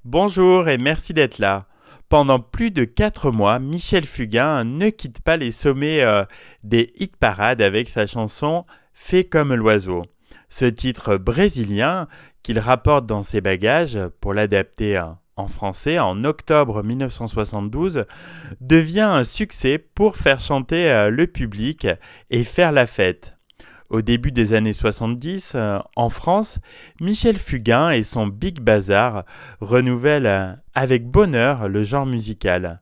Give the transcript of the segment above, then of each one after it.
Bonjour et merci d'être là. Pendant plus de 4 mois, Michel Fugain ne quitte pas les sommets des hit-parades avec sa chanson Fait comme l'oiseau. Ce titre brésilien qu'il rapporte dans ses bagages pour l'adapter en français en octobre 1972 devient un succès pour faire chanter le public et faire la fête. Au début des années 70, en France, Michel Fugain et son Big Bazar renouvellent avec bonheur le genre musical.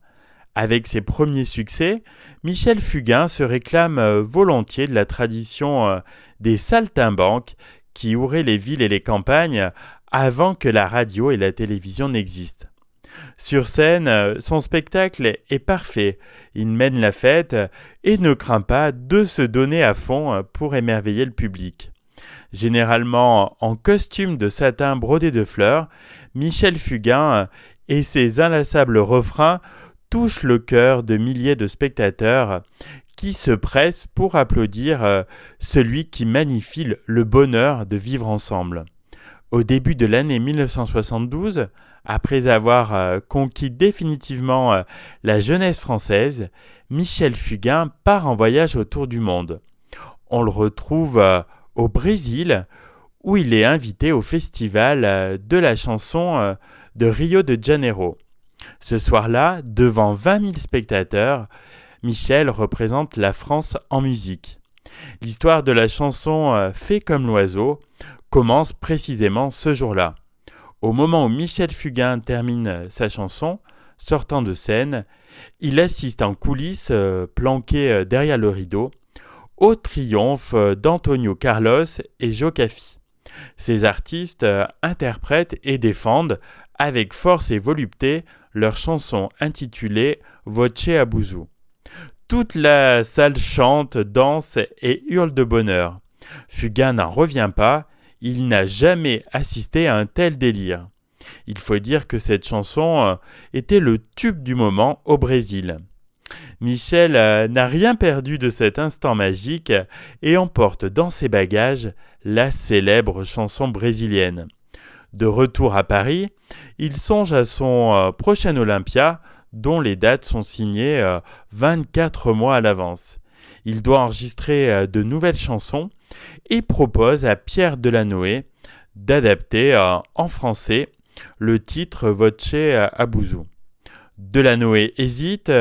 Avec ses premiers succès, Michel Fugain se réclame volontiers de la tradition des saltimbanques qui ouraient les villes et les campagnes avant que la radio et la télévision n'existent. Sur scène, son spectacle est parfait. Il mène la fête et ne craint pas de se donner à fond pour émerveiller le public. Généralement en costume de satin brodé de fleurs, Michel Fugain et ses inlassables refrains touchent le cœur de milliers de spectateurs qui se pressent pour applaudir celui qui magnifie le bonheur de vivre ensemble. Au début de l'année 1972, après avoir conquis définitivement la jeunesse française, Michel Fugain part en voyage autour du monde. On le retrouve au Brésil, où il est invité au festival de la chanson de Rio de Janeiro. Ce soir-là, devant 20 000 spectateurs, Michel représente la France en musique. L'histoire de la chanson Fait comme l'oiseau commence précisément ce jour-là. Au moment où Michel Fugain termine sa chanson, sortant de scène, il assiste en coulisses, planqué derrière le rideau, au triomphe d'Antonio Carlos et Joe Caffi. Ces artistes interprètent et défendent avec force et volupté leur chanson intitulée Voce Abuso. Toute la salle chante, danse et hurle de bonheur. Fugain n'en revient pas. Il n'a jamais assisté à un tel délire. Il faut dire que cette chanson était le tube du moment au Brésil. Michel n'a rien perdu de cet instant magique et emporte dans ses bagages la célèbre chanson brésilienne. De retour à Paris, il songe à son prochain Olympia, dont les dates sont signées 24 mois à l'avance. Il doit enregistrer de nouvelles chansons et propose à Pierre Delanoë d'adapter en français le titre Voce Abuso. Delanoë hésite,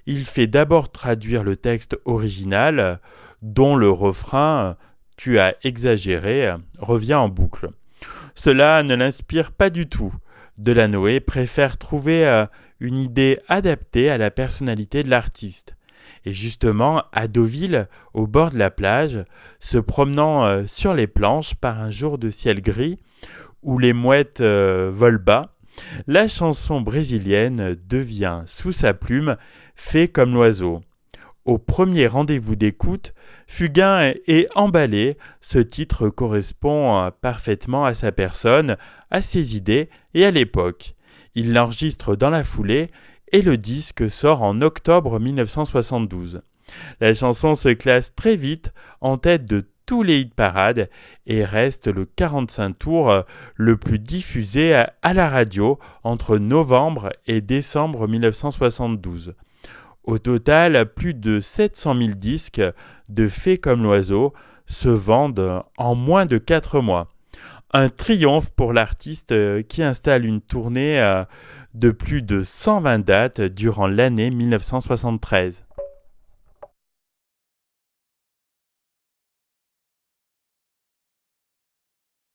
il fait d'abord traduire le texte original, dont le refrain « Tu as exagéré » revient en boucle. Cela ne l'inspire pas du tout. Delanoë préfère trouver une idée adaptée à la personnalité de l'artiste. Et justement, à Deauville, au bord de la plage, se promenant sur les planches par un jour de ciel gris, où les mouettes volent bas, la chanson brésilienne devient, sous sa plume, Fait comme l'oiseau. Au premier rendez-vous d'écoute, Fugain est emballé. Ce titre correspond parfaitement à sa personne, à ses idées et à l'époque. Il l'enregistre dans la foulée et le disque sort en octobre 1972. La chanson se classe très vite en tête de tous les hit-parades et reste le 45 tours le plus diffusé à la radio entre novembre et décembre 1972. Au total, plus de 700 000 disques de Fait comme l'oiseau se vendent en moins de 4 mois. Un triomphe pour l'artiste qui installe une tournée de plus de 120 dates durant l'année 1973.